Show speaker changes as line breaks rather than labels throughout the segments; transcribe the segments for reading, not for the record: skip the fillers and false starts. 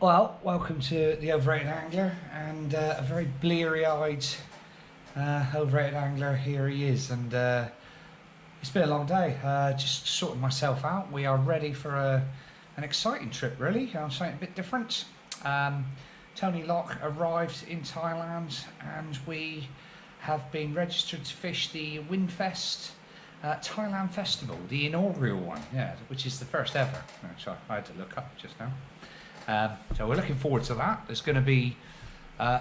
Well, welcome to the Overrated Angler, and a very bleary-eyed Overrated Angler. Here he is, and it's been a long day. Just sorting myself out. We are ready for an exciting trip, really. Something a bit different. Tony Locke arrived in Thailand, and we have been registered to fish the Wynnfest Thailand Festival, the inaugural one, yeah, which is the first ever. Actually, I had to look up just now. So we're looking forward to that. There's going to be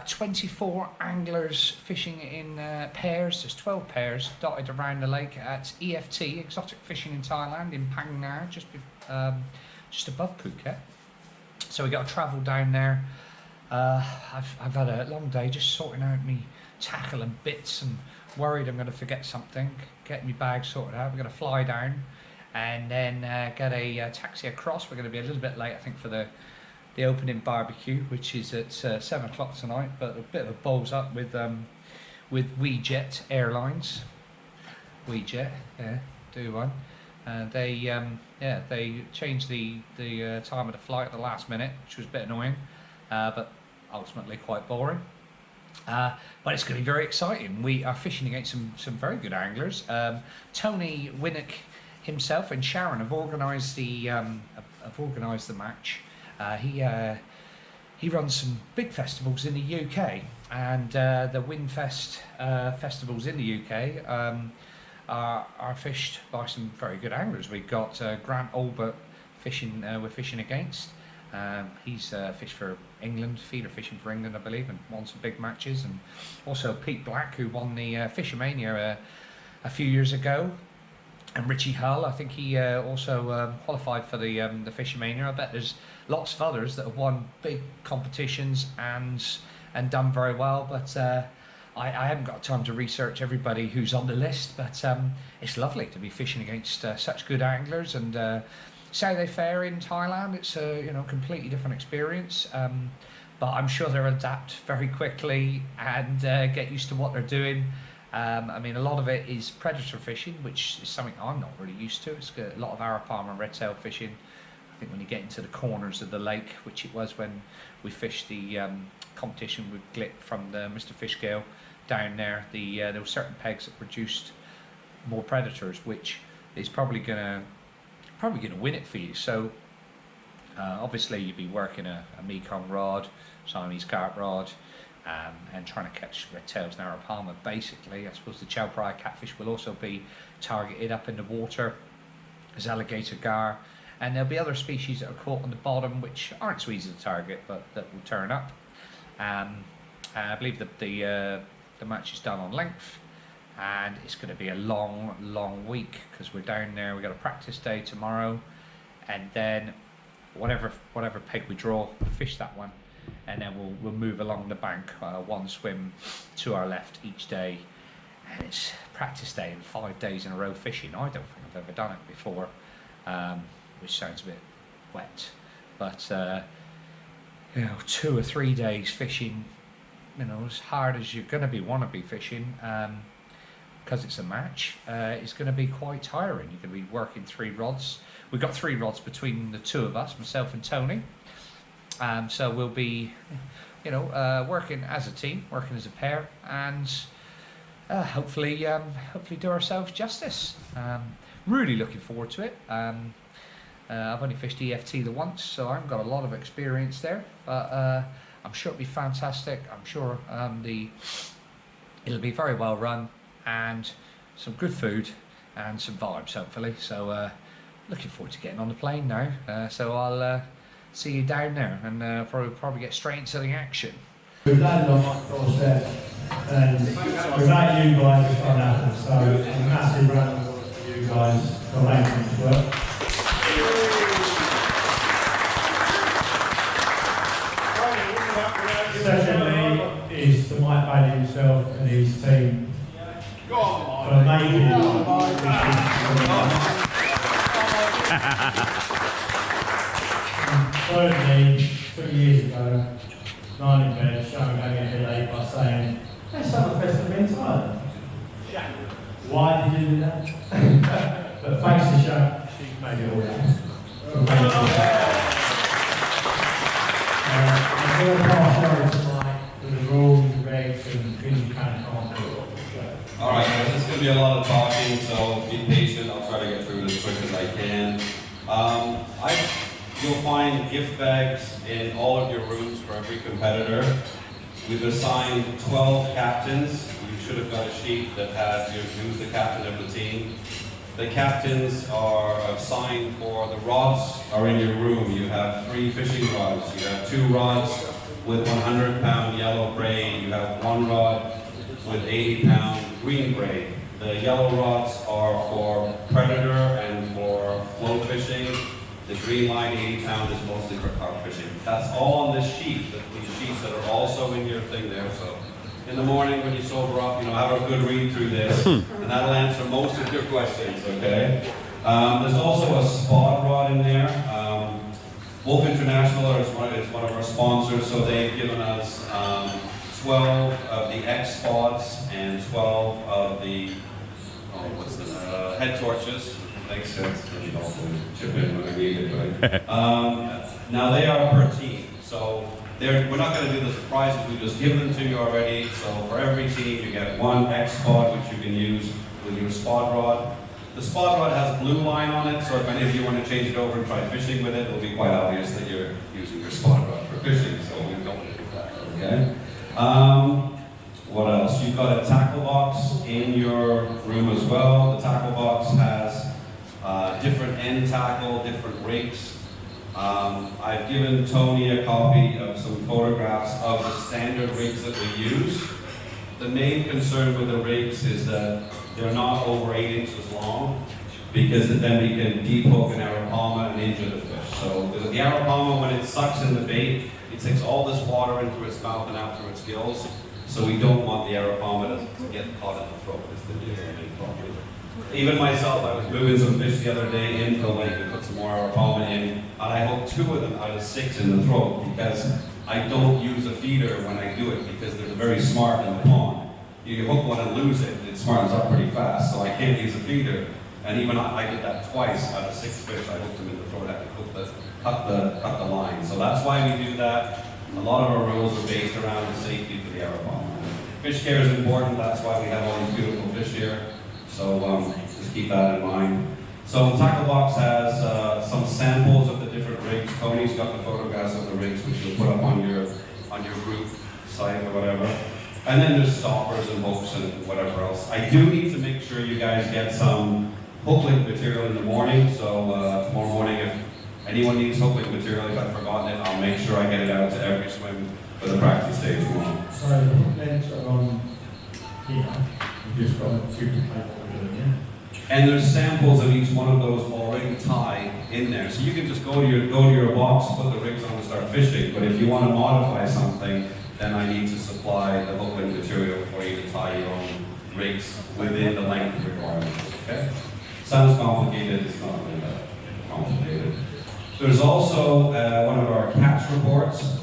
24 anglers fishing in pairs. There's 12 pairs dotted around the lake at EFT, Exotic Fishing in Thailand, in Phang Nga, just above Phuket. So we got to travel down there. I've had a long day just sorting out me tackle and bits, and worried I'm going to forget something. Get my bag sorted out. We're going to fly down and then get a taxi across. We're going to be a little bit late, I think, for the opening barbecue, which is at 7 o'clock tonight, but a bit of a balls up with WeJet Airlines. WeJet, yeah, do one. They changed the time of the flight at the last minute, which was a bit annoying, but ultimately quite boring. But it's going to be very exciting. We are fishing against some very good anglers. Tony Winnock himself and Sharon have organised the match. He runs some big festivals in the UK, and the Wynnfest festivals in the UK are fished by some very good anglers. We've got Grant Albert fishing. We're fishing against. He's fished for England, feeder fishing for England, I believe, and won some big matches. And also Pete Black, who won the Fishermania a few years ago. And Richie Hull, I think he also qualified for the Fishermania. I bet there's lots of others that have won big competitions and done very well, but I haven't got time to research everybody who's on the list. But it's lovely to be fishing against such good anglers, and see how they fare in Thailand. It's a completely different experience, but I'm sure they'll adapt very quickly and get used to what they're doing. I mean, a lot of it is predator fishing, which is something I'm not really used to. It's got a lot of Arapaima and redtail fishing. I think when you get into the corners of the lake, which it was when we fished the competition with Glit from the Mr. Fishgale down there, there were certain pegs that produced more predators, which is probably gonna win it for you. So obviously you'd be working a Mekong rod, Siamese carp rod, and trying to catch redtails and Arapaima. Basically, I suppose the Chow Prai catfish will also be targeted up in the water. There's alligator gar, and there'll be other species that are caught on the bottom which aren't so easy to target, but that will turn up. I believe that the match is done on length, and it's going to be a long week, because we're down there. We've got a practice day tomorrow, and then whatever peg we draw, we'll fish that one, and then we'll move along the bank, one swim to our left each day, and it's practice day and 5 days in a row fishing. I don't think I've ever done it before, which sounds a bit wet, but 2 or 3 days fishing, as hard as you're going to want to be fishing, because it's a match, it's going to be quite tiring. You're going to be working 3 rods. We've got 3 rods between the two of us, myself and Tony. So we'll be, working as a team, working as a pair, and hopefully do ourselves justice. Really looking forward to it. I've only fished EFT the once, so I haven't got a lot of experience there, but I'm sure it'll be fantastic. I'm sure it'll be very well run, and some good food and some vibes, hopefully. So looking forward to getting on the plane now. So I'll see you down there, and probably get straight into the action.
We've landed on my doorstep, and without you guys it's not happened, so a massive round of applause to you guys for making this work. Secondly is to Mike Bailey himself and his team for making Thirdly, 2 years ago, 9 in bed, showing going into late by saying, let's have a festival in Thailand. Why did you do that? But thanks to Shaq, she made it all happen. going to show tonight the rules, regs, and things you can and can't do.
Alright guys, it's going to be a lot of talking, so be patient. I'll try to get through it as quick as I can. You'll find gift bags in all of your rooms for every competitor. We've assigned 12 captains. You should have got a sheet that has who's the captain of the team. The captains are assigned for the rods are in your room. You have 3 fishing rods. You have 2 rods with 100-pound yellow braid. You have 1 rod with 80-pound green braid. The yellow rods are for predator and for float fishing. The green line 80-pound is mostly for carp fishing. That's all on this sheet, these sheets that are also in your thing there. So in the morning when you sober up, have a good read through this, and that'll answer most of your questions, okay? There's also a spot rod in there. Wolf International is one of our sponsors, so they've given us 12 of the X spots and 12 of the, head torches. Makes sense. And also chip in when I need it, right? Now they are per team, so we're not going to do the surprises. We just give them to you already. So for every team, you get 1 X spot, which you can use with your spot rod. The spot rod has blue line on it, so if any of you want to change it over and try fishing with it, it'll be quite obvious that you're using your spot rod for fishing. So we don't want to do that. Okay. What else? You've got a tackle box in your room as well. The tackle box has different end tackle, different rigs. I've given Tony a copy of some photographs of the standard rigs that we use. The main concern with the rigs is that they're not over 8 inches long, because then we can deep hook an Arapaima and injure the fish. So the Arapaima, when it sucks in the bait, it takes all this water into its mouth and out through its gills. So we don't want the Arapaima to get caught in the throat. It's the big problem. Even myself, I was moving some fish the other day into the lake to put some more Arapaima in, and I hooked 2 of them out of 6 in the throat, because I don't use a feeder when I do it, because they're very smart in the pond. You hook one and lose it, it smartens up pretty fast, so I can't use a feeder. And even I did that twice out of 6 fish. I hooked them in the throat, I had to cut the line. So that's why we do that. A lot of our rules are based around the safety for the Arapaima. Fish care is important, that's why we have all these beautiful fish here. So just keep that in mind. So the tackle box has some samples of the different rigs. Tony's got the photographs of the rigs, which you'll put up on your group site or whatever. And then there's stoppers and hooks and whatever else. I do need to make sure you guys get some hook link material in the morning. So tomorrow morning, if anyone needs hook link material, if I've forgotten it, I'll make sure I get it out to every swim for the practice day tomorrow.
Sorry, the hook links are on here. You've just got to duplicate what we're doing, yeah?
And there's samples of each one of those already tied in there. So you can just go to your box, put the rigs on and start fishing. But if you want to modify something, then I need to supply the hook link material for you to tie your own rigs within the length requirements. Okay? Sounds complicated, it's not really that complicated. There's also one of our catch reports.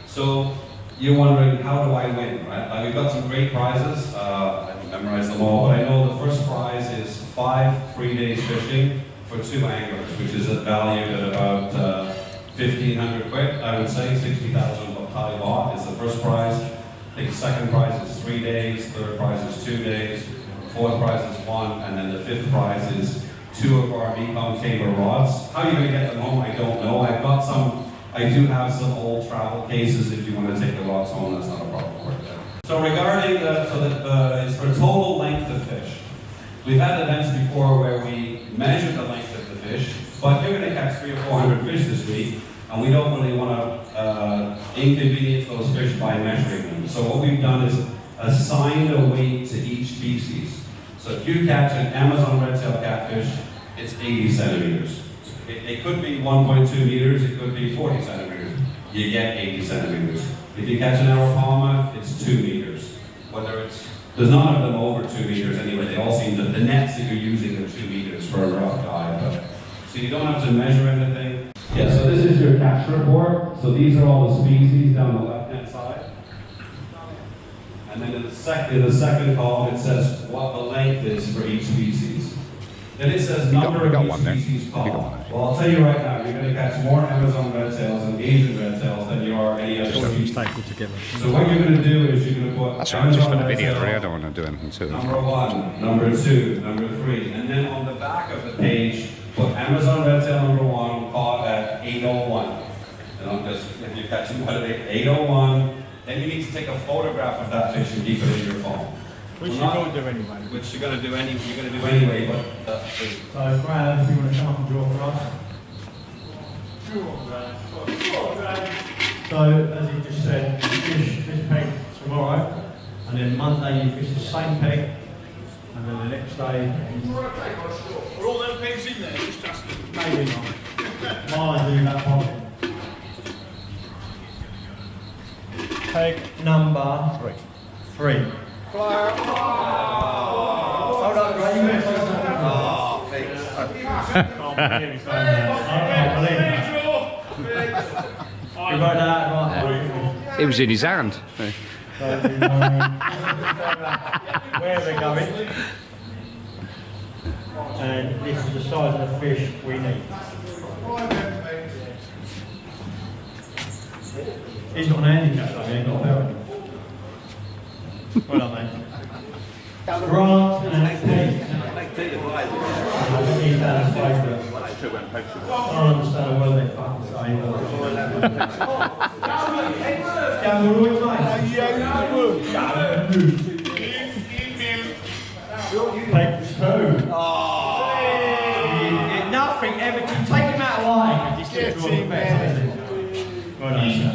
So you're wondering, how do I win, right? We've got some great prizes. I haven't memorized them all, but I know the first prize is 5 free days fishing for 2 anglers, which is valued at about 1,500 quid, I would say. 60,000 Thai baht is the first prize. I think the second prize is 3 days, third prize is 2 days, fourth prize is 1, and then the 5th prize is 2 of our Mekong Tabor rods. How you're going to get them home, I don't know. I do have some old travel cases if you want to take the rods home, that's not a problem. So regarding it's for total length of fish. We've had events before where we measure the length of the fish, but you're going to catch 300 or 400 fish this week, and we don't really want to inconvenience those fish by measuring them. So what we've done is assign a weight to each species. So if you catch an Amazon red-tailed catfish, it's 80 centimeters. It could be 1.2 meters, it could be 40 centimeters. You get 80 centimeters. If you catch an Arapaima, it's 2 meters. There's none of them over 2 meters anyway. They all seem that the nets that you're using are 2 meters for a rough guide. So you don't have to measure anything. Yeah, so this is your catch report. So these are all the species down the left-hand side. And then in the second column, it says what the length is for each species. Then it says number of each species caught. Well, I'll tell you right now, you're going to catch more Amazon red tails and Asian red tails than you are any other species
stapled together.
So what you're going to do is you're going to put.
That's all right, just for the video, really. I don't want to do anything to it.
Number 1, number 2, number 3, and then on the back of the page, put Amazon Red Tail number 1, caught at 8:01. And I'm just, if you catch him at 8:01, then you need to take a photograph of that fish and keep it in your phone.
Which you're going to do anyway.
Which you're going to do anyway, but
So, Graham, if you want to come up and draw for us. So, as he just said, you fish this peg tomorrow, and then Monday you fish the same peg, and then the next day.
Are all them pegs in there? Just
Maybe not. Mine do that problem. Peg number 3. Flyer. Hold on, Graham. You better say something.
oh, thanks.
You wrote that right.
It was in his hand.
Where they're going. And this is the size of the fish we need. He's got an handicap though, he ain't got a belt. Well done, mate. Grant and Pete. I don't need that as favourite. I don't understand what they fucking say. Gamble, Peg 2. Nothing ever. You take him out of line. Well done, sir.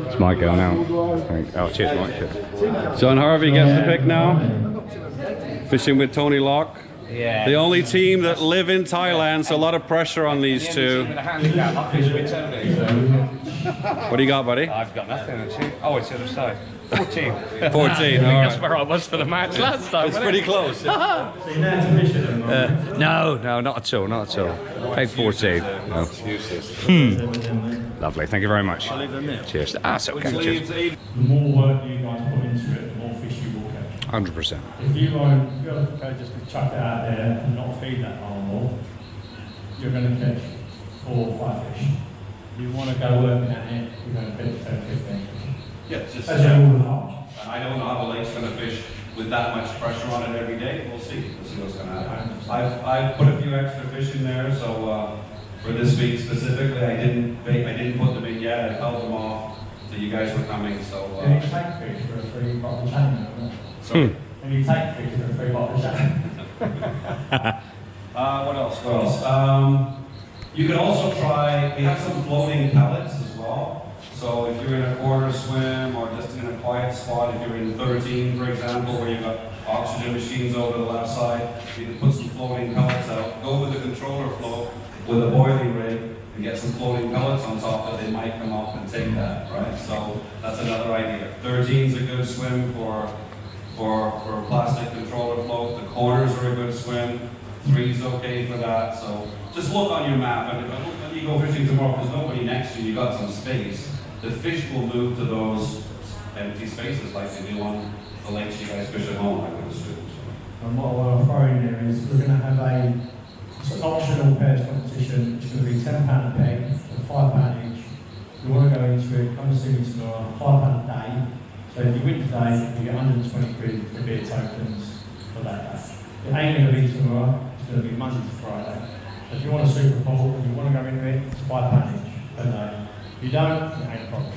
It's my go now. Oh, cheers, Mike.
John Harvey gets the pick now. Fishing with Tony Locke.
Yeah.
The only team that live in Thailand, so a lot of pressure on these two. What do you got, buddy?
I've got nothing actually. Oh, it's the other side. 14.
14, all right.
That's where I was for the match last time.
It's pretty close.
So you know how to fish it then,
No, not at all, not at all. Peg 14. No. Lovely, thank you very much. Cheers. That's okay. Cheers.
The more work you guys put into it, the more fish you will catch.
100%.
If you go just to chuck it out there and not feed that animal, you're going to catch 4 or 5 fish. You want to go working at it, you're going to catch 10, 15 fish.
Yeah, it's just,
That's all the time.
I don't know how the lake's going to fish with that much pressure on it every day. We'll see. We'll see what's going to happen. I've put a few extra fish in there, so for this week specifically, I didn't put them in yet. I held them off till you guys were coming. So.
And you take fish for a 3 bottle chain, don't you?
Sorry.
And you take fish for a 3 bottle chain.
What else? You could also try. We have some floating pellets as well. So if you're in a quarter swim or just in a quiet spot, if you're in 13, for example, where you've got oxygen machines over the left side, you can put some floating pellets out. Go with the controller float with a boiling rig and get some floating pellets on top that they might come up and take that, right? So that's another idea. 13's a good swim for a plastic controller float. The corners are a good swim. 3's okay for that. So just look on your map. And when you go fishing tomorrow, there's nobody next to you, you got some space. The fish will move to those empty spaces like they do on the lakes you guys fish at home, I would assume.
And what I want to throw in there is we're going to have an optional pairs competition. It's going to be £10 a peg, or £5 each. If you want to go into it, come and see me tomorrow, £5 a day. So if you win today, you get 120 quid for beer tokens for that day. It ain't going to be tomorrow, it's going to be Monday to Friday. So if you want a Super Bowl and you want to go into it, it's £5 each per day. If you don't, it ain't a problem.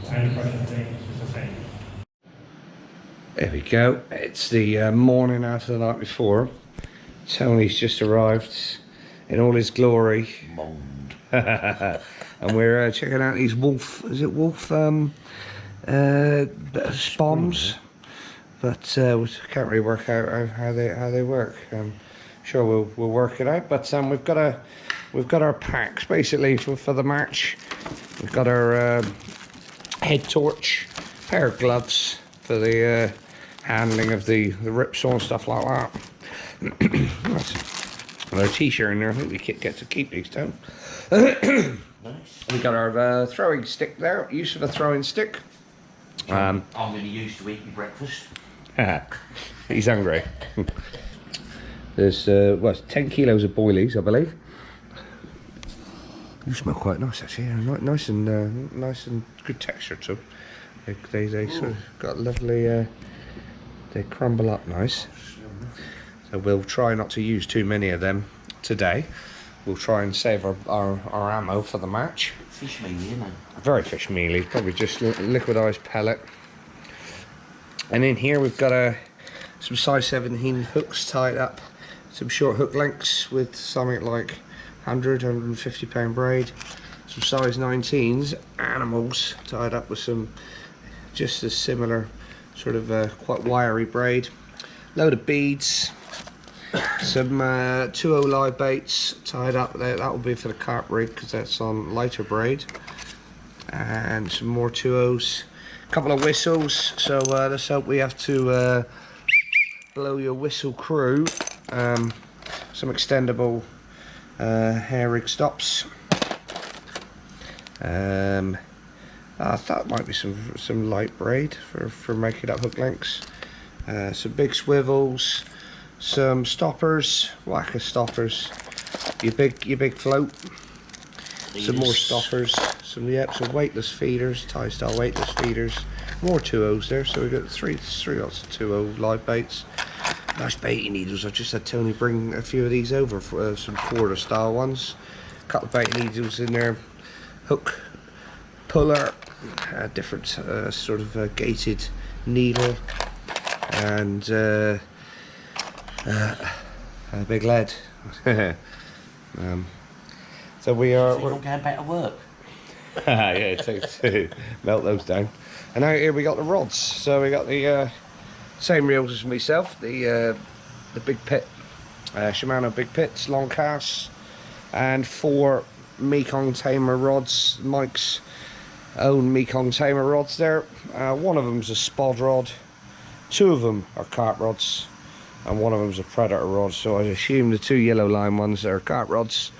It ain't a pressure thing, it's just a thing.
There we go. It's the morning after the night before. Tony's just arrived in all his glory. And we're checking out these wolf, is it wolf bombs? But we can't really work out how they work. Sure we'll work it out. But we've got our packs basically for the match. We've got our head torch, pair of gloves for the handling of the ripsaw and stuff like that. And our t-shirt in there. I think we get to keep these down. We got our throwing stick there. Use of a throwing stick.
I'm going to use to eat my breakfast.
He's hungry. There's 10 kilos of boilies, I believe. They smell quite nice actually. Nice and good texture to them. They sort of got lovely. They crumble up nice. So we'll try not to use too many of them today. We'll try and save our ammo for the match.
Fish mealy, isn't it?
Very fish mealy, probably just liquidized pellet. And in here we've got some size 17 hooks tied up, some short hook lengths with something like 150 pound braid, some size 19s animals tied up with some just a similar sort of quite wiry braid, load of beads, some 2.0 live baits tied up there. That will be for the carp rig because that's on lighter braid, and some more 2.0s, a couple of whistles. So let's hope we have to blow your whistle crew. Some extendable hair rig stops. I thought might be some light braid for making up hook lengths. Some big swivels, some stoppers, whacker stoppers, your big float, some more stoppers, some weightless feeders, Thai style weightless feeders, more 2.0s there. So we've got three lots of 2.0 live baits. Nice baiting needles. I've just had Tony bring a few of these over for some quarter style ones. A couple of baiting needles in there, hook, puller, different sort of gated needle, and a big lead. So we're
going back to work.
yeah, it takes to melt those down. And out here we got the rods. So we got the same reels as myself, the big pit, Shimano big pits, long casts, and 4 Mekong Tamer rods. Mike's own Mekong Tamer rods there. One of them's a spod rod, 2 of them are carp rods, and one of them's a predator rod. So I assume the 2 yellow line ones are carp rods.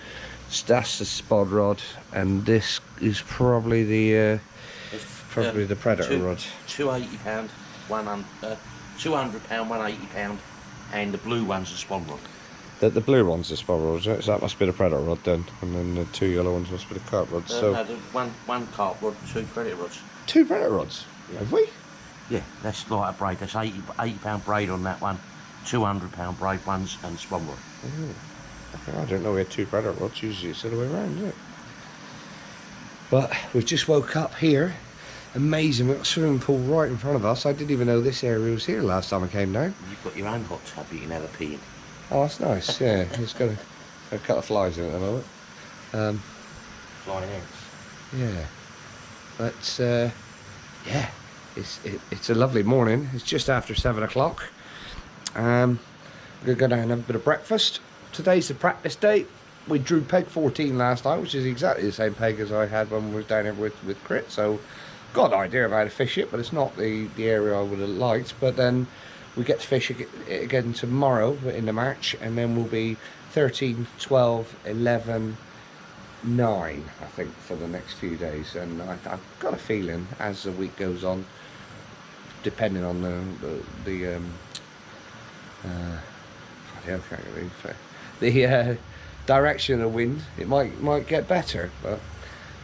That's the spod rod, and this is probably the the predator rod.
280 pound, 200 pound, 180 pound, and the blue one's a spod rod.
The blue one's the spod rod, so that must be the predator rod then, and then the 2 yellow ones must be the carp rods. So
no, one carp rod, 2 predator rods.
2 predator rods, yeah. Have we?
Yeah, that's like a braid. That's 80 pound braid on that one, 200 pound braid ones, and spod rod.
I don't know we had 2 predator rods. Usually it's the other way around, isn't it? But we've just woke up here. Amazing, we've got a swimming pool right in front of us. I didn't even know this area was here last time I came down.
You've got your own hot tub you can have a pee in.
Oh, that's nice, yeah. Just got to cut the flies in at the moment.
Flying eggs.
Yeah. But, yeah, it's a lovely morning. It's just after 7 o'clock. We're going to go down and have a bit of breakfast. Today's the practice day. We drew peg 14 last night, which is exactly the same peg as I had when we was down here with Crit. So, got an idea of how to fish it, but it's not the area I would have liked. But then we get to fish it again tomorrow in the match, and then we'll be 13, 12, 11, 9, I think, for the next few days. And I've got a feeling as the week goes on, depending on the direction of the wind, it might get better, but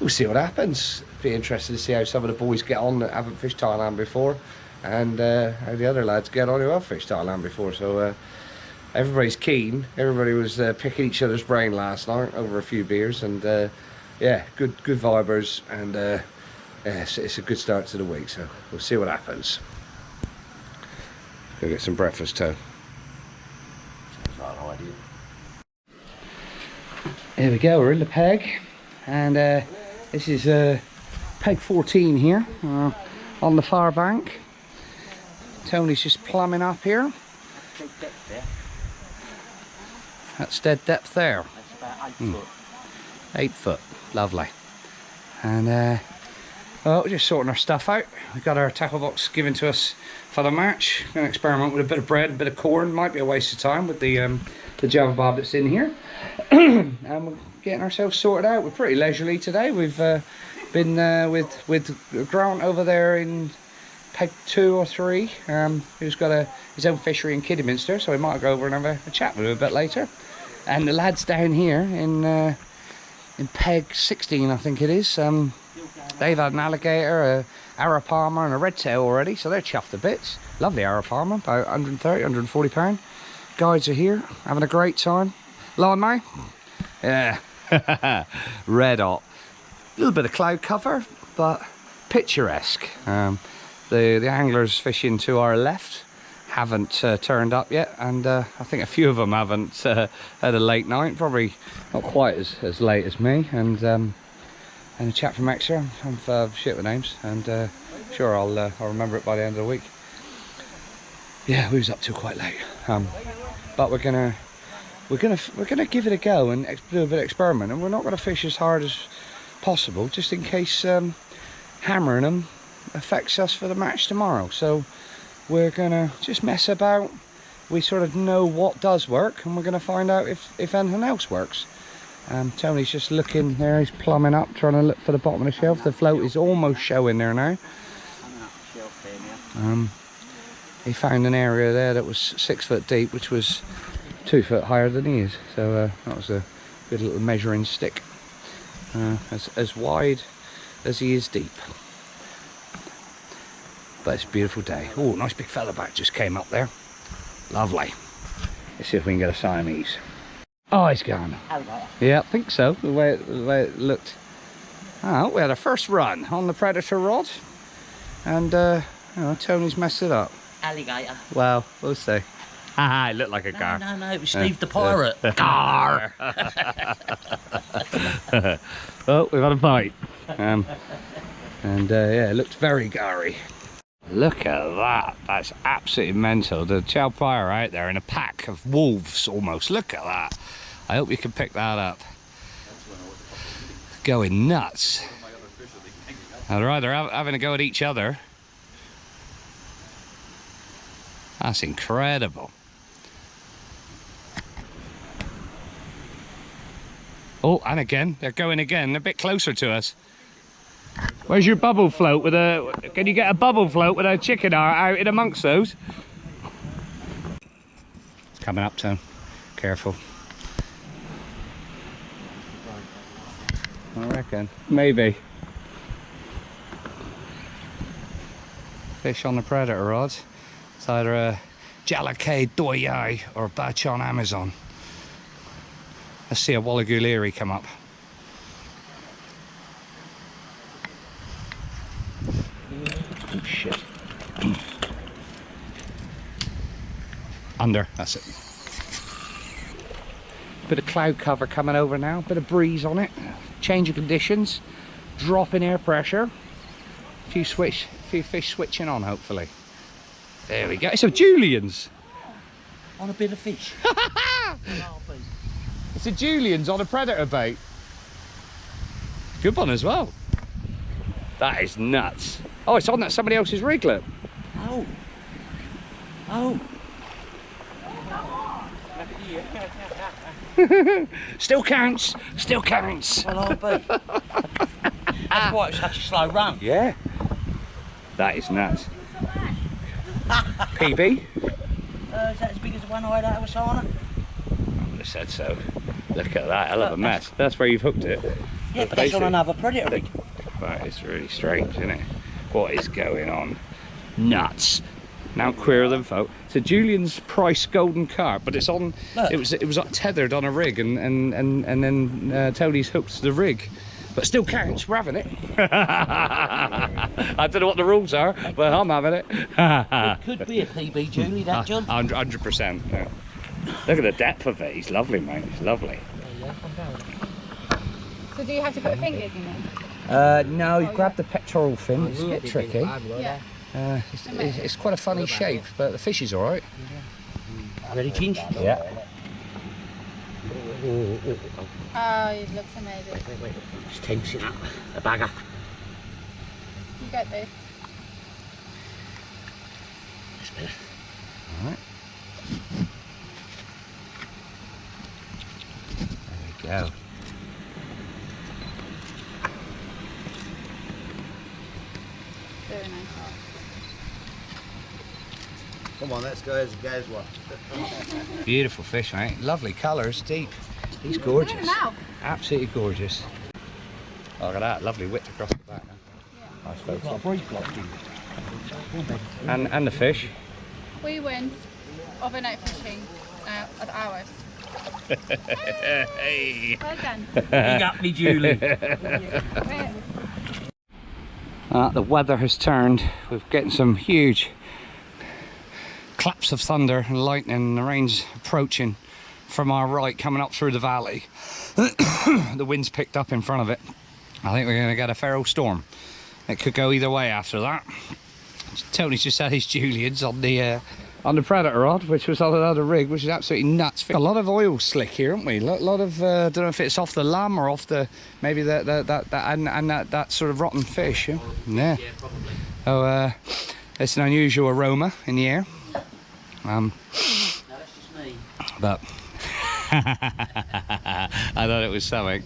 we'll see what happens. Be interested to see how some of the boys get on that haven't fished Thailand before, and how the other lads get on who have fished Thailand before. So everybody's keen. Everybody was picking each other's brain last night over a few beers, and yeah, good vibers, and yeah, it's a good start to the week. So we'll see what happens. Go get some breakfast too.
Sounds like an idea.
Here we go, we're in the peg, and this is peg 14 here on the far bank. Tony's just plumbing up here. That's dead depth there.
That's about 8 foot.
8 foot, lovely. And well, we're just sorting our stuff out. We've got our tackle box given to us for the match. Going to experiment with a bit of bread, a bit of corn. Might be a waste of time with the Java Bob that's in here. And we're getting ourselves sorted out. We're pretty leisurely today. We've been with Grant over there in peg 2 or 3, who's got his own fishery in Kidderminster, so we might go over and have a chat with him a bit later. And the lads down here in in peg 16, I think it is. They've had an alligator, a Arapaima and a red tail already, so they're chuffed to bits. Lovely Arapaima, about 130, 140 pound. Guides are here, having a great time. Line May? Yeah. Red hot. A little bit of cloud cover, but picturesque. The anglers fishing to our left haven't turned up yet, and I think a few of them haven't had a late night, probably not quite as late as me, and a chap from Exeter. I'm shit with names, and sure I'll remember it by the end of the week. Yeah, we was up till quite late, but we're gonna give it a go and do a bit of experiment, and we're not gonna fish as hard as possible, just in case hammering them affects us for the match tomorrow. So we're gonna just mess about. We sort of know what does work, and we're gonna find out if anything else works. Tony's just looking there, he's plumbing up, trying to look for the bottom of the shelf. The float is almost showing there now. He found an area there that was 6 foot deep, which was 2 foot higher than he is. So that was a good little measuring stick. As wide as he is deep. But it's a beautiful day. Oh, nice big featherback just came up there. Lovely. Let's see if we can get a Siamese. Oh, he's gone. Yeah, I think so. The way it looked. Oh, we had a first run on the predator rod, and you know, Tony's messed it up.
Alligator.
Well, we'll see. Haha, it looked like a gar.
No, it was Steve the pirate.
Gar. Oh, we've had a bite. Yeah, it looked very gary. Look at that. That's absolutely mental. The chow plier out there in a pack of wolves almost. Look at that. I hope you can pick that up. Going nuts. Alright, they're having a go at each other. That's incredible. Oh, and again, they're going again. They're a bit closer to us. Where's your bubble float with a... Can you get a bubble float with a chicken out in amongst those? It's coming up, Tone. Careful. I reckon. Maybe. Fish on the predator rods. It's either a Jalakay Doyai or a Bachon Amazon. Let's see a Wallagooliri come up. Oh shit. Under, that's it. Bit of cloud cover coming over now, bit of breeze on it. Change of conditions, drop in air pressure. A few fish switching on, hopefully. There we go. It's a Juliens.
On a bit of fish.
It's a Juliens on a predator bait. Good one as well. That is nuts. Oh, it's on somebody else's riglet.
Oh. Oh.
Still counts. Still counts.
Well, I'll be. That's why it's such a slow run.
Yeah. That is nuts. PB?
Is that as big as the one I had out of Asana?
I would have said so. Look at that, hell of a mess. That's where you've hooked it.
Yeah, but that's on another predator rig.
That is really strange, isn't it? What is going on? Nuts. Now queerer than folk. It's a Julien's Price Golden Carp, but it's on.
Look.
It was tethered on a rig, and then Tony's hooked the rig. But still counts, we're having it. I don't know what the rules are, but I'm having it.
It could be a PB, Julie, that John.
100%. Yeah. Look at the depth of it. He's lovely, mate. He's lovely.
So do you have to put fingers in them?
No, you grab the pectoral fin. It's a bit tricky.
Yeah.
It's quite a funny shape, but the fish is all right.
Ready, Ginge?
Yeah.
Oh, it looks amazing.
Wait. It's tensing up. The bagger.
You got this.
That's better.
All right. There we go.
Very nice.
Come on, let's go as a guy's one.
Beautiful fish, mate. Lovely colours, deep. He's gorgeous.
Mouth.
Absolutely gorgeous. Oh, look at that, lovely width across the back. Nice photo. And the fish.
We went overnight fishing at ours.
Hey!
Well done.
You got me, Julie.
The weather has turned. We're getting some huge claps of thunder and lightning, and the rain's approaching from our right, coming up through the valley. The wind's picked up in front of it. I think we're going to get a feral storm. It could go either way after that. Tony's just had his Juliens on the predator rod, which was on another rig, which is absolutely nuts. A lot of oil slick here, haven't we? A lot of don't know if it's off the lamb or off the maybe that sort of rotten fish. Yeah.
Yeah, probably.
Oh, it's an unusual aroma in the air.
No, that's just me.
But I thought it was something.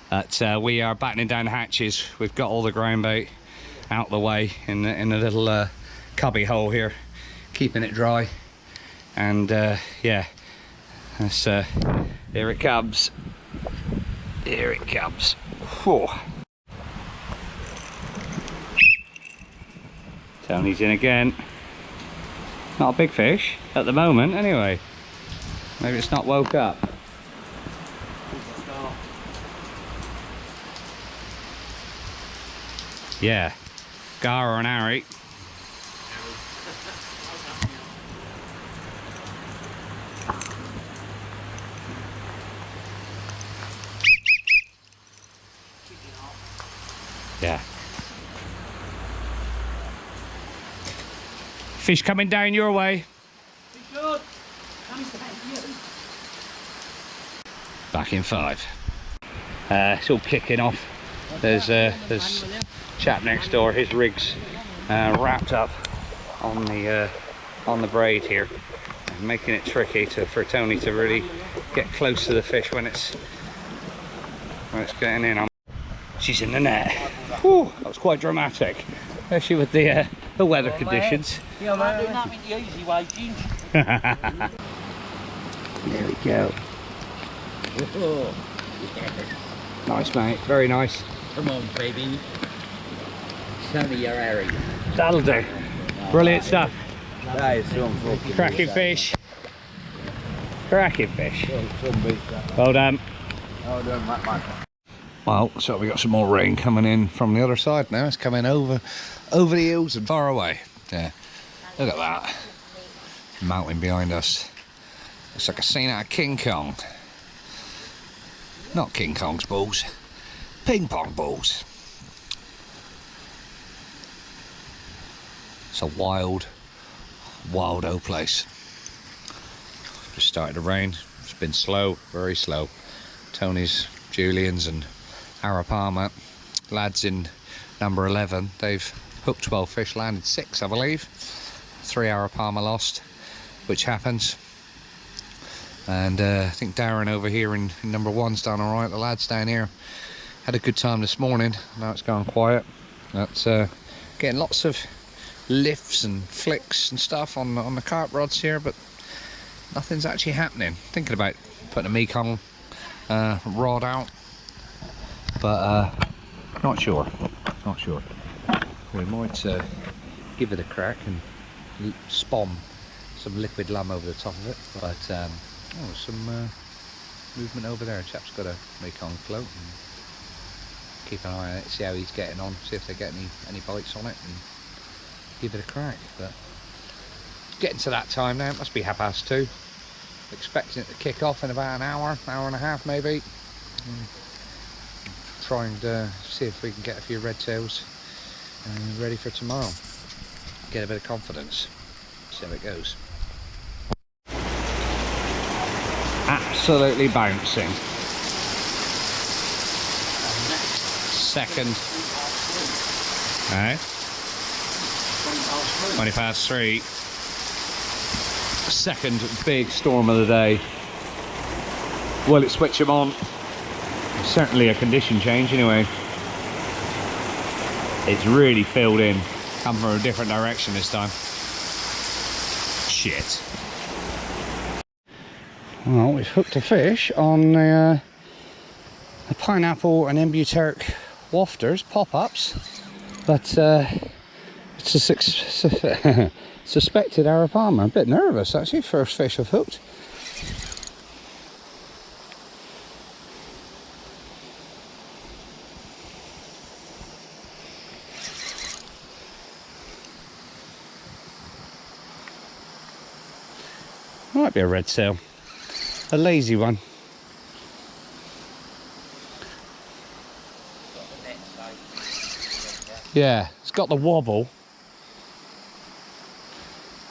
But we are battening down the hatches. We've got all the ground bait out the way in a little cubby hole here, keeping it dry. And yeah, that's here it comes. Here it comes. Whew. Tony's in again. Not a big fish at the moment, anyway. Maybe it's not woke up. Yeah, gar or an Harry. Yeah. Fish coming down your way. Back in 5. It's all kicking off. There's chap next door. His rig's wrapped up on the braid here, making it tricky for Tony to really get close to the fish when it's getting in. She's in the net. Whew, that was quite dramatic, especially with the weather conditions.
Yeah, I'm doing that in the easy way, Jim.
There we go.
Oh,
Nice, mate. Very nice.
come on, baby. Show me your Harry.
That'll do. Brilliant stuff.
That is some fucking
Cracking fish. Cracking fish.
some beast that.
Well done.
Oh, don't make my.
Well, so we got some more rain coming in from the other side now. It's coming over the hills and far away. Yeah. Look at that. Mountain behind us. Looks like a scene out of King Kong. Not King Kong's balls. Ping pong balls. It's a wild old place. Just started to rain. It's been slow, very slow. Tony's, Juliens and Arapaima lads in number 11. They've hooked 12 fish, landed 6, I believe. 3 Arapaima lost, which happens. And I think Darren over here in number 1's done all right. The lads down here had a good time this morning. Now it's gone quiet. That's getting lots of lifts and flicks and stuff on the carp rods here, but nothing's actually happening. Thinking about putting a Mekong rod out, but not sure. We might give it a crack and spawn some liquid lum over the top of it. But oh, some movement over there. A chap's got a Mekong float, and keep an eye on it, see how he's getting on, see if they get any bites on it, and give it a crack. But getting to that time now. It must be 2:30. Expecting it to kick off in about an hour and a half maybe. Try and see if we can get a few red tails ready for tomorrow. Get a bit of confidence. See how it goes. Absolutely bouncing. Second. 3:20. Second big storm of the day. Will it switch them on? Certainly a condition change anyway. It's really filled in. Come from a different direction this time. Shit. Well, we've hooked a fish on the the pineapple and embuteric wafters, pop-ups, but it's a suspected Arapaima. A bit nervous actually, first fish I've hooked. Might be a red sail, a lazy one. Yeah, it's got the wobble.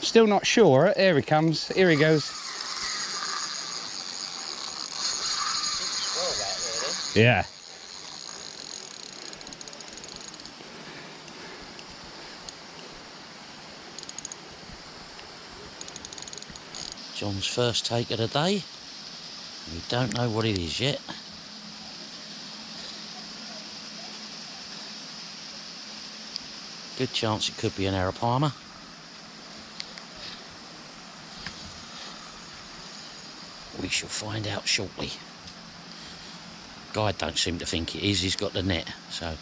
Still not sure. Here he comes. Here he goes. Yeah.
John's first take of the day. We don't know what it is yet. Good chance it could be an Arapaima. We shall find out shortly. Guide don't seem to think it is, he's got the net, so.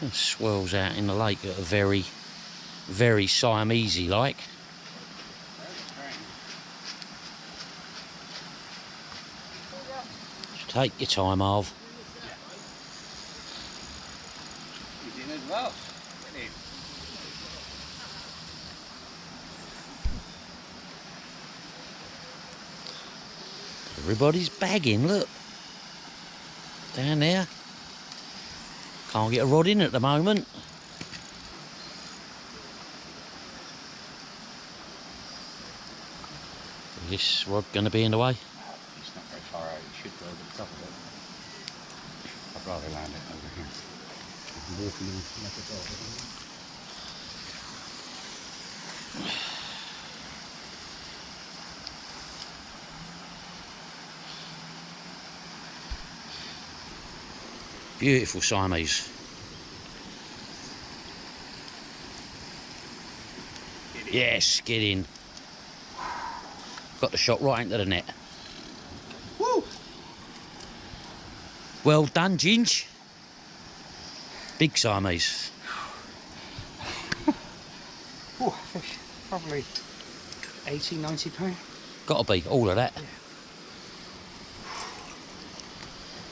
It swirls out in the lake at a very, very Siamese like. Just take your time, Harv.
He's in as well.
Everybody's bagging, look. Down there. Can't get a rod in at the moment. Is this rod going to be in the way?
It's not very far out, it should go over the top of it. I'd rather land it over here. I'm walking in like a dog.
Beautiful Siamese. Yes, get in. Got the shot right into the net.
Woo!
Well done, Ginge. Big Siamese.
Oh, fish, probably 80, 90 pound.
Gotta be, all of that.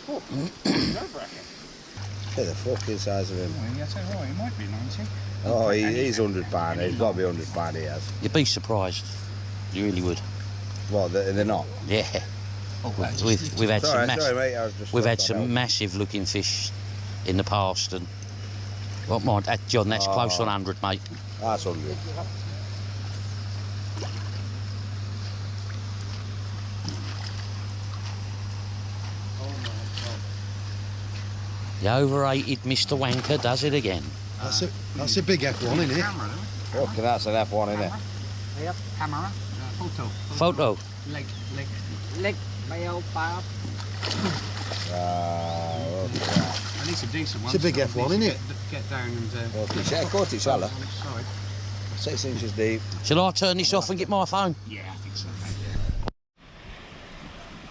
Oh, nerve-wracking.
Look at the fucking size of him.
Yeah, that's right, he might be 90.
Oh, he's £100. He's got to be £100, he has.
You'd be surprised. You really would.
What, they're not?
Yeah.
Oh,
We've had some
Sorry, mate, I was just
we've had
stopped that
some
out.
massive looking fish in the past, and what mind, John, that's close on 100, mate.
That's 100.
The overrated Mr. Wanker does it again.
That's a big F1, isn't it?
Look, that's an F1, isn't it?
Yep, camera, photo.
Photo.
Leg, male, barb.
Look at that.
At least a decent one.
It's a big F1, isn't it?
Get down and...
Look, yeah, of course it's shallow.
Sorry.
6 inches deep.
Shall I turn this off and get my phone?
Yeah, I think so, mate, yeah.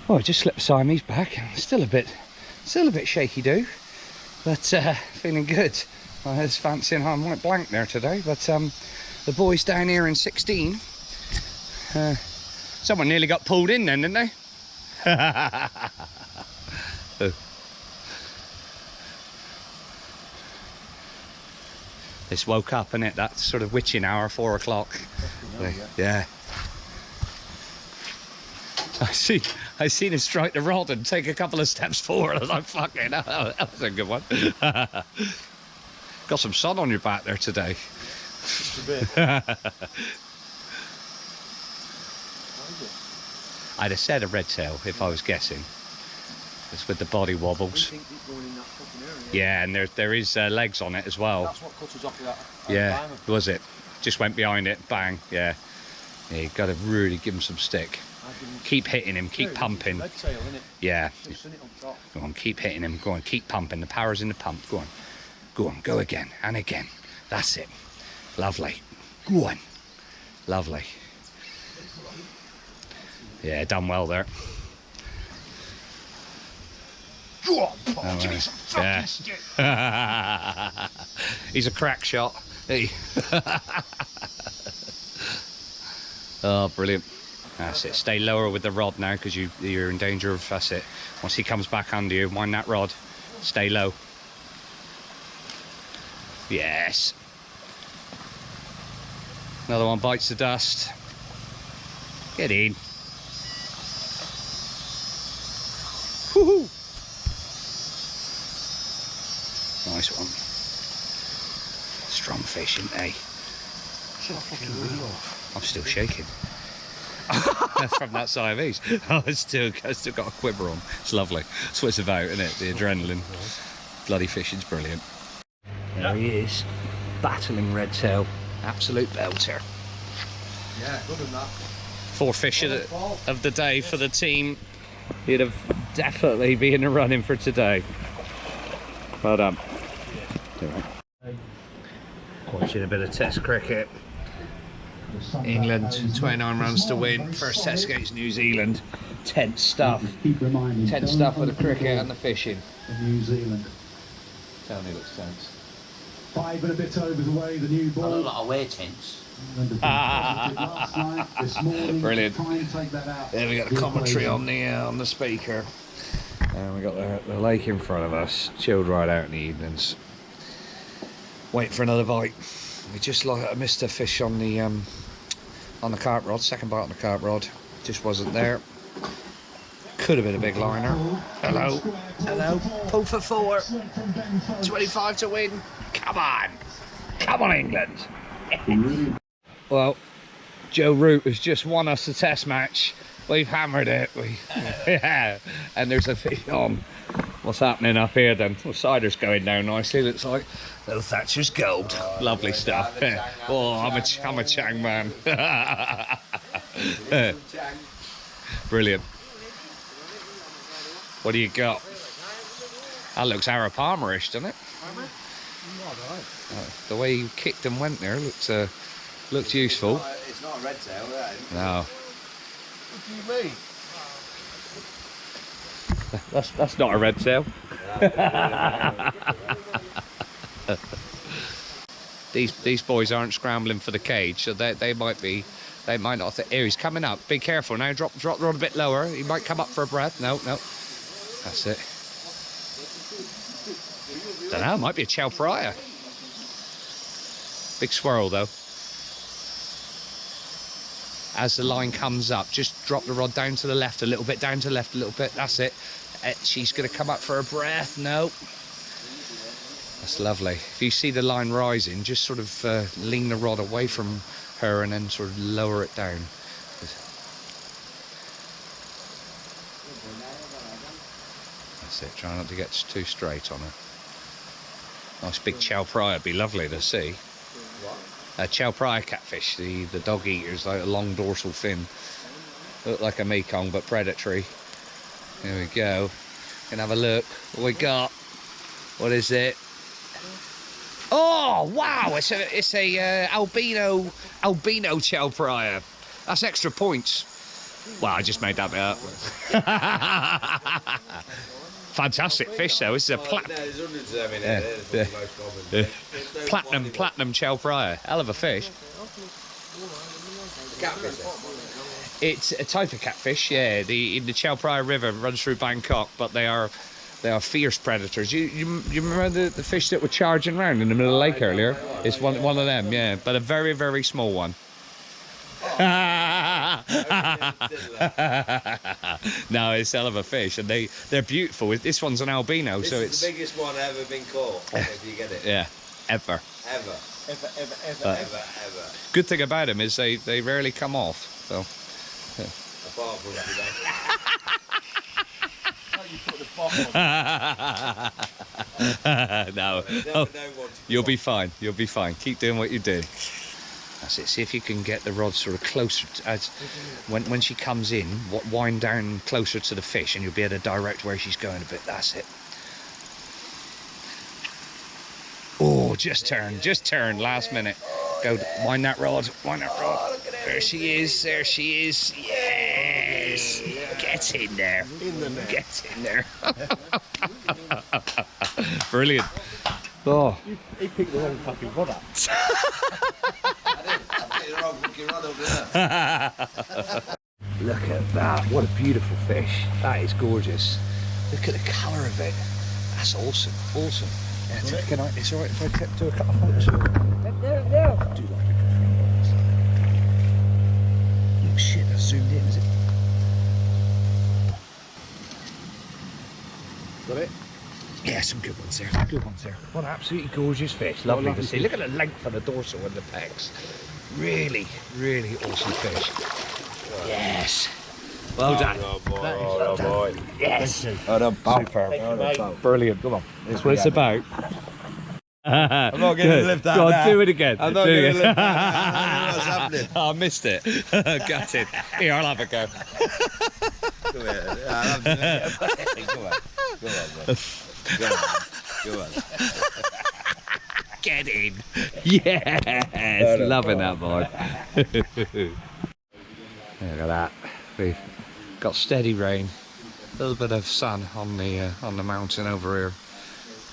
Oh, I just slipped Siamese back. Still a bit shaky do, but feeling good. I was fancying I went blank there today, but the boys down here in 16, someone nearly got pulled in then, didn't they? This woke up, innit? That sort of witching hour, 4 o'clock. Yeah. I seen him strike the rod and take a couple of steps forward, and I fucking hell, that was a good one. Got some sun on your back there today.
Just a bit.
I'd have said a red tail if I was guessing. It's with the body wobbles. Yeah, and there is legs on it as well.
That's what cut us off with that.
Yeah, was it? Just went behind it, bang, yeah. Yeah, you got to really give him some stick. Keep hitting him, keep pumping.
Red tail, innit?
Yeah.
Just seen it on top.
Go on, keep hitting him. Go on, keep pumping. The power's in the pump. Go on. Go on, go again and again. That's it. Lovely. Go on. Lovely.
Yeah, done well there.
Oh, give me some fucking stick.
He's a crack shot. Hey. Oh, brilliant. That's it. Stay lower with the rod now because you're in danger of, that's it. Once he comes back under you, wind that rod. Stay low. Yes. Another one bites the dust. Get in. Woohoo! Nice one. Strong fish, isn't they? I'm still shaking. From that Siamese. Oh, I've still got a quiver on. It's lovely. That's what it's about, isn't it? The adrenaline. Bloody fishing's brilliant. There he is. Battling redtail. Absolute belter.
Yeah, good enough.
4 fish of the day for the team. He'd have definitely be in the running for today. Well done. Watching a bit of Test cricket. England 29 runs to win. First Test against New Zealand. Tense stuff. Tense stuff with the cricket and the fishing.
New Zealand.
Tell me, looks tense.
5 and a bit over the way, the new
I
ball.
look like I wear tents.
Brilliant.
Try and take that out.
There we got the commentary on the speaker. And we got the lake in front of us. Chilled right out in the evenings. Wait for another bite. We just I missed a fish on the carp rod. Second bite on the carp rod. Just wasn't there. Could have been a big liner. Hello. Hello. Pull for 4. 25 to win. Come on. Come on, England. Well, Joe Root has just won us the Test match. We've hammered it. Yeah. And there's a fish on. What's happening up here then? Well, cider's going down nicely. Looks like little Thatcher's gold. Lovely stuff. Oh, I'm a Chang man. Brilliant. What do you got? That looks Arapaima-ish, doesn't it? The way you kicked and went there looked useful.
It's not a red tail, that is.
No.
What do you mean?
That's not a red tail. These boys aren't scrambling for the cage, so they might not. Here he's coming up. Be careful now. Drop the rod a bit lower. He might come up for a breath. No. That's it. Don't know. Might be a chow pariah. Big swirl though. As the line comes up, just drop the rod down to the left a little bit, down to the left a little bit. That's it. She's going to come up for a breath. No. That's lovely. If you see the line rising, just sort of lean the rod away from her and then sort of lower it down. That's it. Try not to get too straight on her. Nice big chow pariah would be lovely to see. Chow pariah catfish, the dog eaters, like a long dorsal fin. Look like a Mekong but predatory. There we go. Can have a look. What we got? What is it? Oh wow! It's a albino chow pariah. That's extra points. Well, I just made that bit up. Fantastic fish though. This is a platinum chow pariah. Hell of a fish. It's a type of catfish, yeah. The Chow Pariah River runs through Bangkok, but they are fierce predators. You remember the fish that were charging around in the middle of the lake earlier? It's one of them, yeah, but a very, very small one. No, it's a hell of a fish, and they're beautiful. This one's an albino, so it's
the biggest one ever been caught. If you get it.
Yeah, ever.
Ever.
Good thing about them is they rarely come off. So.
Apart from
no. Oh, you'll be fine. You'll be fine. Keep doing what you do. That's it. See if you can get the rod sort of closer when she comes in. Wind down closer to the fish, and you'll be able to direct where she's going a bit. That's it. Oh, just turn. Last minute. Go wind that rod. There she is. Yes. Yes! Get in there! Get in there! Brilliant. Oh.
He picked the wrong fucking rod up.
Look at that, what a beautiful fish. That is gorgeous. Look at the colour of it. That's awesome, awesome. Yeah, can I, it's alright if I do a couple of photos of it? There. Do like a oh shit, that's zoomed in, is it?
Got it?
Yeah, some good ones there, good ones there. What an absolutely gorgeous fish, lovely to see. Look at the length of the dorsal and the pecs. Really, really awesome fish. Yes. Well done.
Oh boy.
Yes.
Superb.
Brilliant. Come on. That's what it's about.
I'm not getting to lift that.
Go on,
now.
do it again.
I'm not
Do
going
it
to lift that. What's happening?
Oh, I missed it. Gutted. Here, I'll have a go.
Come here. I'll have to do it. Come on. Go on.
Get in. Yes. Loving that, boy. Look at that. We've got steady rain. A little bit of sun on the mountain over here.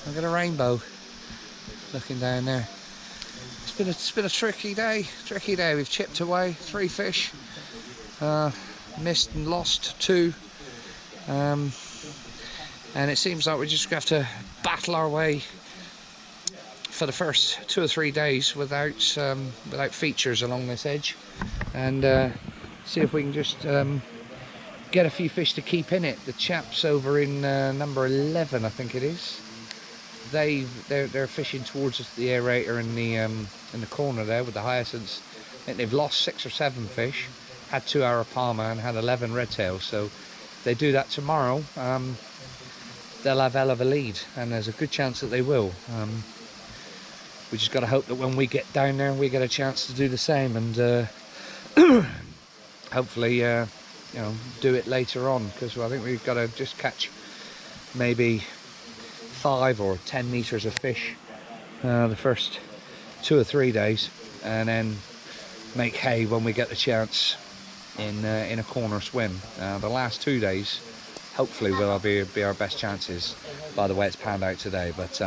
Look at a rainbow. Looking down there. It's been a tricky day. We've chipped away 3 fish. Missed and lost 2. And it seems like we just have to battle our way for the first 2 or 3 days without features along this edge, and see if we can just get a few fish to keep in it. The chaps over in number 11, I think it is, they're fishing towards the aerator in the corner there with the hyacinths. I think they've lost 6 or 7 fish, had 2 Arapaima and had 11 redtails. So if they do that tomorrow, they'll have hell of a lead, and there's a good chance that they will. We just got to hope that when we get down there, we get a chance to do the same, and hopefully, you know, do it later on, because I think we've got to just catch maybe 5 or 10 meters of fish the first 2 or 3 days, and then make hay when we get the chance in a corner swim. The last 2 days, hopefully, will be our best chances. By the way, it's panned out today, but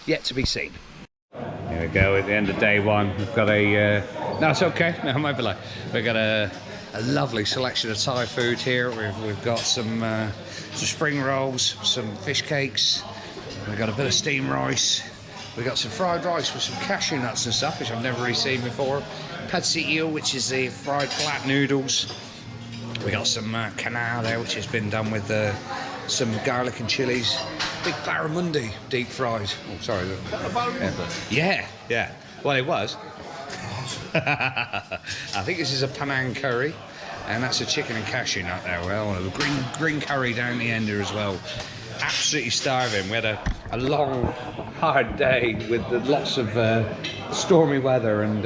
yet to be seen. Here we go, at the end of day 1. We've got a no, it's okay. No, it might be like we've got a lovely selection of Thai food here. We've got some spring rolls, some fish cakes. We've got a bit of steamed rice. We've got some fried rice with some cashew nuts and stuff, which I've never really seen before. Pad see ew, which is the fried flat noodles. We got some canal there, which has been done with some garlic and chilies. Big barramundi, deep fried. Oh, sorry. Yeah. Well, it was. I think this is a Penang curry, and that's a chicken and cashew nut there. Well, a green curry down the end here as well. Absolutely starving. We had a long, hard day with lots of stormy weather, and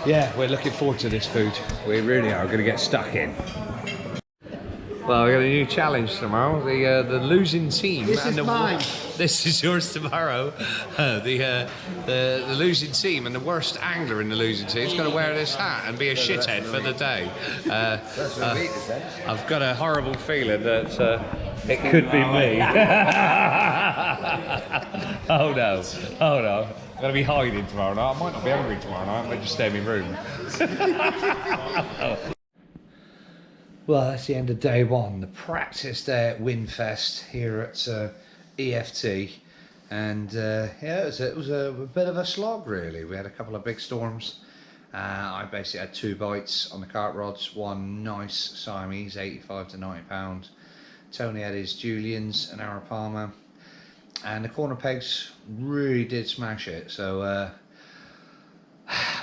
yeah, we're looking forward to this food. We really are going to get stuck in. Well, we've got a new challenge tomorrow. The losing team.
This is mine.
This is yours tomorrow. The losing team and the worst angler in the losing team is going to wear this hat and be a shithead for the day. I've got a horrible feeling that it could be me. Oh no. I'm going to be hiding tomorrow night. I might not be hungry tomorrow night. I might just stay in my room. Well, that's the end of day 1, the practice day at Wynnfest here at EFT, and yeah, it was a bit of a slog really. We had a couple of big storms. I basically had 2 bites on the carp rods, one nice Siamese, 85 to 90 pound. Tony had his Juliens and Arapaima, and the corner pegs really did smash it. So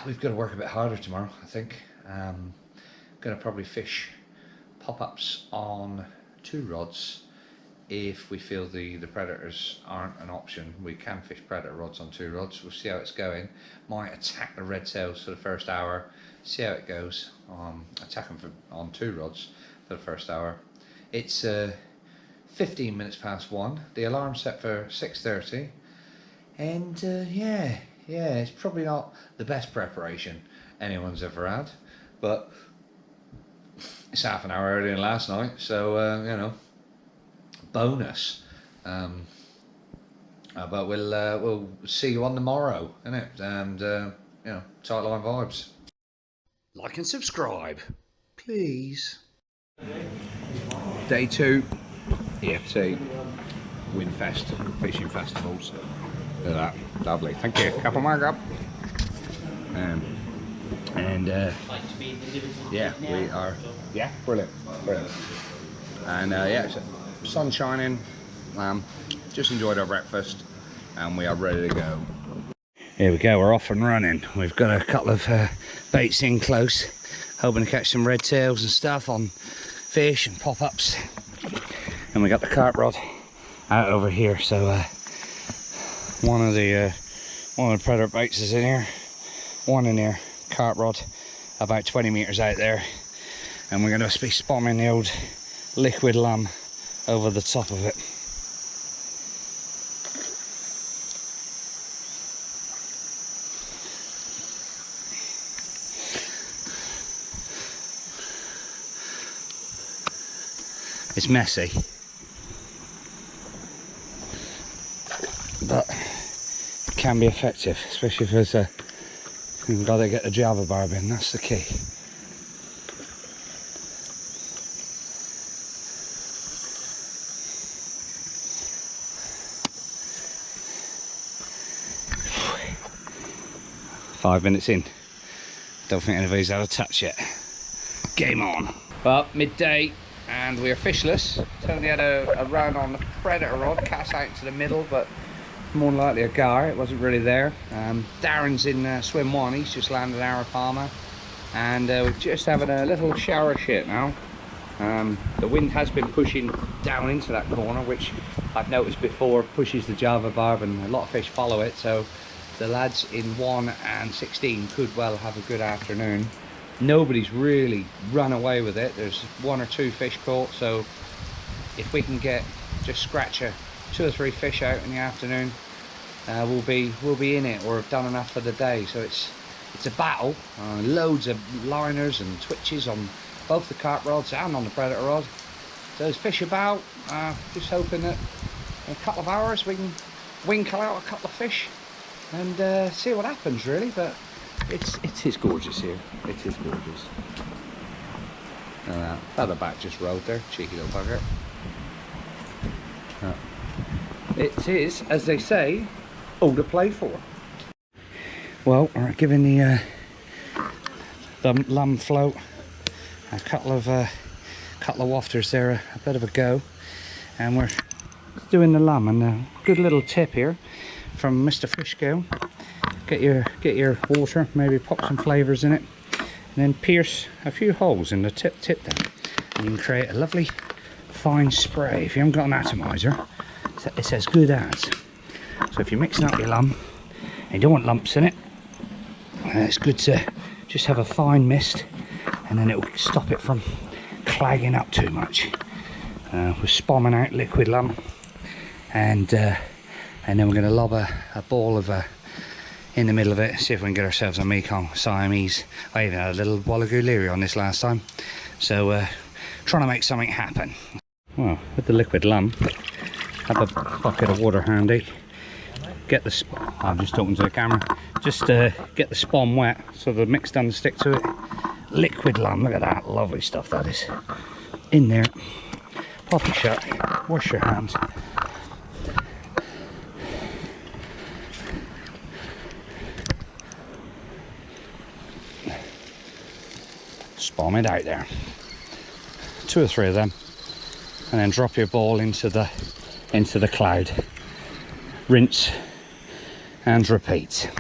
we've got to work a bit harder tomorrow, I think. Gonna probably fish pop-ups on 2 rods. If we feel the predators aren't an option, we can fish predator rods on 2 rods. We'll see how it's going. Might attack the red tails for the first hour, see how it goes. Attack them on 2 rods for the first hour. It's 15 minutes past 1. The alarm's set for 6:30, and yeah, it's probably not the best preparation anyone's ever had, but It's half an hour earlier than last night, so you know, bonus. But we'll see you on the morrow, innit? And you know, tight line vibes. Like and subscribe, please. Day 2, EFT Wynnfest fishing festivals. Look at that, lovely. Thank you. Couple more up. And yeah, we are. Yeah, brilliant, brilliant. And yeah, so sun shining. Just enjoyed our breakfast, and we are ready to go. Here we go. We're off and running. We've got a couple of baits in close, hoping to catch some red tails and stuff on fish and pop-ups. And we got the carp rod out over here. So one of the predator baits is in here. One in here, carp rod, about 20 meters out there, and we're going to be spamming the old liquid lum over the top of it. It's messy, but it can be effective, especially if there's a. You've got to get the Java barb in, that's the key. Five minutes in. Don't think anybody's had a touch yet. Game on. Well, midday, and we're fishless. Tony had a run on the predator rod, cast out into the middle, but more than likely a gar, it wasn't really there. Darren's in swim 1, he's just landed Arapaima, and we're just having a little shower shit now. The wind has been pushing down into that corner, which I've noticed before pushes the Java barb, and a lot of fish follow it, so the lads in 1 and 16 could well have a good afternoon. Nobody's really run away with it. There's 1 or 2 fish caught, so if we can just scratch 2 or 3 fish out in the afternoon, we'll be in it, or have done enough for the day. So it's a battle. Loads of liners and twitches on both the carp rods and on the predator rod. So there's fish about. Just hoping that in a couple of hours we can winkle out a couple of fish and see what happens, really. But it is gorgeous here. It is gorgeous. Feather back just rode there, cheeky little bugger. It is, as they say, all to play for. Well, we're giving the lum float a couple of wafters there a bit of a go, and we're doing the lum. And a good little tip here from Mr. Fishscale: get your water, maybe pop some flavours in it, and then pierce a few holes in the tip there, and you can create a lovely fine spray. If you haven't got an atomizer, it's as good as. So if you're mixing up your lum and you don't want lumps in it, it's good to just have a fine mist, and then it will stop it from clagging up too much. We're spamming out liquid lum, and then we're going to lob a ball of in the middle of it, see if we can get ourselves a Mekong Siamese. I even had a little Wallagoot Leary on this last time, so trying to make something happen. Well, with the liquid lum, have a bucket of water handy, get the I'm just talking to the camera, just get the spawn wet so the mix doesn't stick to it. Liquid lum, look at that, lovely stuff that is. In there, pop it shut, wash your hands. Spawn it out there, 2 or 3 of them, and then drop your ball into the cloud. Rinse and repeat.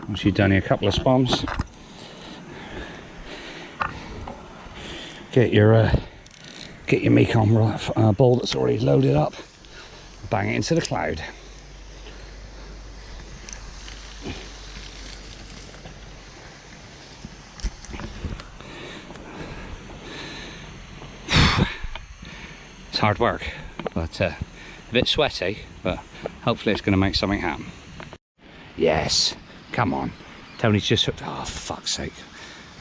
Once you've done a couple of spawns, get your Mekong ball that's already loaded up, bang it into the cloud.
It's hard work, but a bit sweaty, but hopefully it's going to make something happen. Yes, come on. Tony's just hooked. Oh, fuck's sake.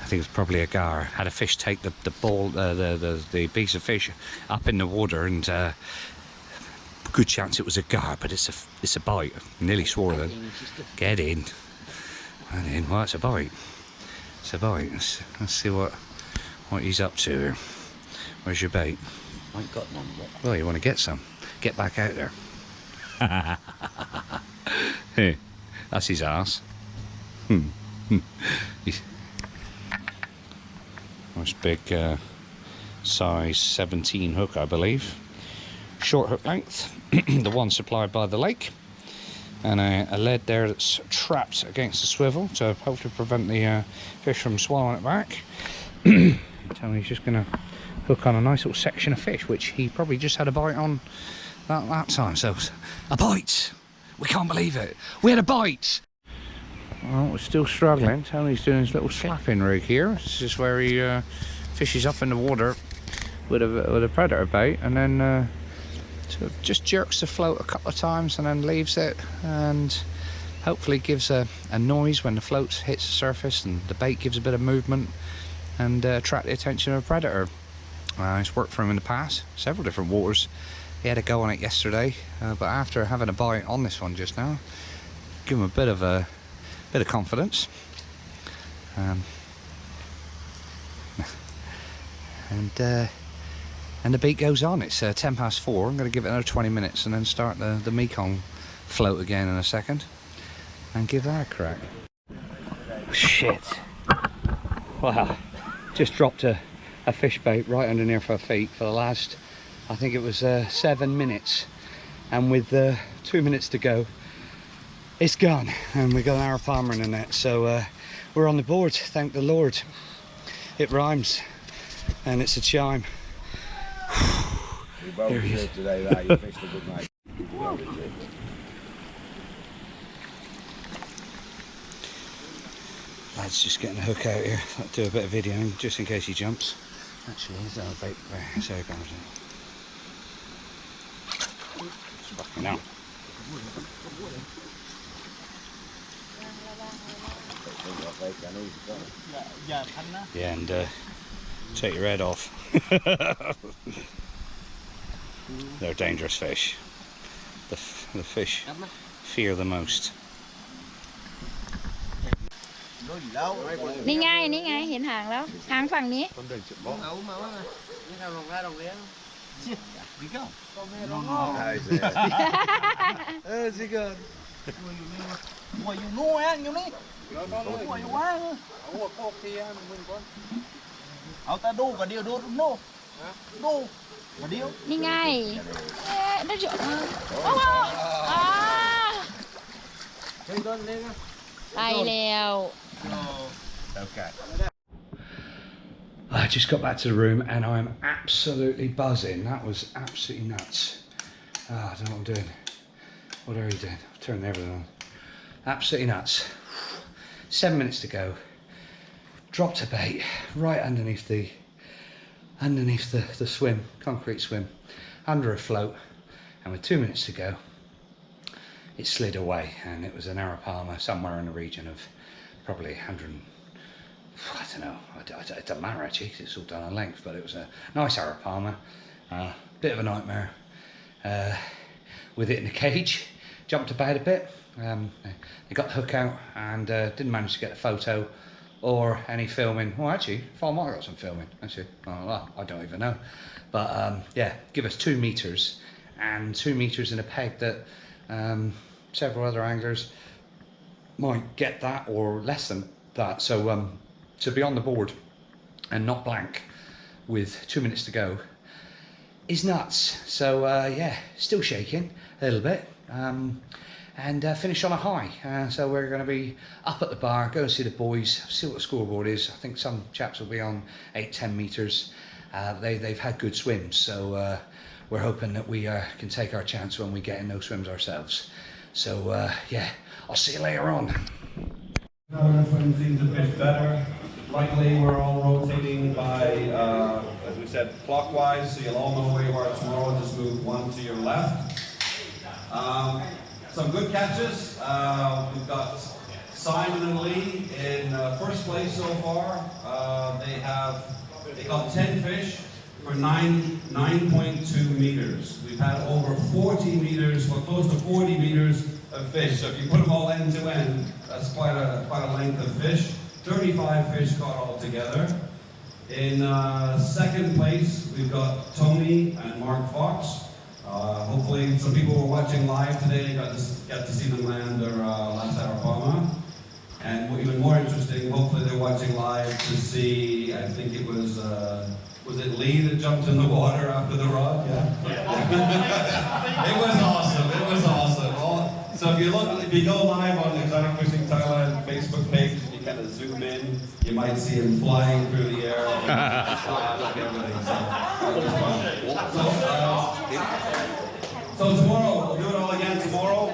I think it's probably a gar. Had a fish take the ball, the piece of fish up in the water, and good chance it was a gar, but it's a bite. I nearly swore then. Get in. And in. Well, it's a bite. It's a bite. Let's see what he's up to here. Where's your bait?
I ain't got none yet.
Well, you want to get some. Get back out there. Hey, that's his ass. Nice big size 17 hook, I believe. Short hook length, the one supplied by the lake, and a lead there that's trapped against the swivel to hopefully prevent the fish from swallowing it back. Tony's just going to hook on a nice little section of fish, which he probably just had a bite on that time. So, a bite! We can't believe it! We had a bite! Well, we're still struggling. Tony's doing his little slapping rig here. This is where he fishes up in the water with a predator bait, and then sort of just jerks the float a couple of times and then leaves it, and hopefully gives a noise when the float hits the surface and the bait gives a bit of movement and attract the attention of a predator. It's worked for him in the past, several different waters. He had a go on it yesterday, but after having a bite on this one just now, give him a bit of confidence. And the beat goes on. It's 10 past 4. I'm going to give it another 20 minutes and then start the Mekong float again in a second and give that a crack. Shit. Wow. Just dropped a fish bait right underneath our feet for the last, I think it was 7 minutes, and with 2 minutes to go it's gone, and we got an Arapaima in the net, so we're on the board, thank the Lord. It rhymes and it's a chime.
You well deserved today there, you fished a good night. Well deserved.
Lad's just getting the hook out here. I'll do a bit of videoing just in case he jumps. Actually, there's our bait there. So it goes in. It's fucking out. Yeah, and take your head off. They're dangerous fish. The fish fear the most.
นี่ไงเห็นหางแล้วหางฝั่งนี้ นี่ไงได้จุดโอ้โหไปแล้ว
Okay. I just got back to the room and I'm absolutely buzzing. That was absolutely nuts. I don't know what I'm doing. What are you doing? I've turned everything on. Absolutely nuts. 7 minutes to go. Dropped a bait right underneath the swim, concrete swim, under a float, and with 2 minutes to go, it slid away, and it was an Arapaima somewhere in the region of probably 100. I don't know. It doesn't matter actually, because it's all done on length. But it was a nice Arapaima. Bit of a nightmare with it in the cage. Jumped about a bit. They got the hook out and didn't manage to get a photo or any filming. Well, actually, I might have got some filming. Actually, well, I don't even know. But yeah, give us 2 meters and 2 meters in a peg that several other anglers might get that or less than that. So to be on the board and not blank with 2 minutes to go is nuts. So yeah, still shaking a little bit. And finish on a high. So we're going to be up at the bar, go and see the boys, see what the scoreboard is. I think some chaps will be on 8-10 meters. They've had good swims, so we're hoping that we can take our chance when we get in those swims ourselves. So yeah, I'll see you later on.
When things are a bit better,
luckily we're all rotating by, as we said, clockwise, so you'll all know where you are tomorrow. Just move one to your left. Some good catches. We've got Simon and Lee in first place so far. They caught 10 fish for 9.2 meters. We've had over 40 meters, well, close to 40 meters of fish. So if you put them all end to end, that's quite a length of fish. 35 fish caught all together. In second place, we've got Tony and Mark Fox. Hopefully some people were watching live today got to see them land their last Arapaima. And even more interesting, hopefully they're watching live to see, I think it was it Lee that jumped in the water after the rod? Yeah. It was awesome, it was awesome. So if you go live on the Exotic Fishing Thailand Facebook page and you kind of zoom in, you might see him flying through the air. So tomorrow, we'll do it all again tomorrow.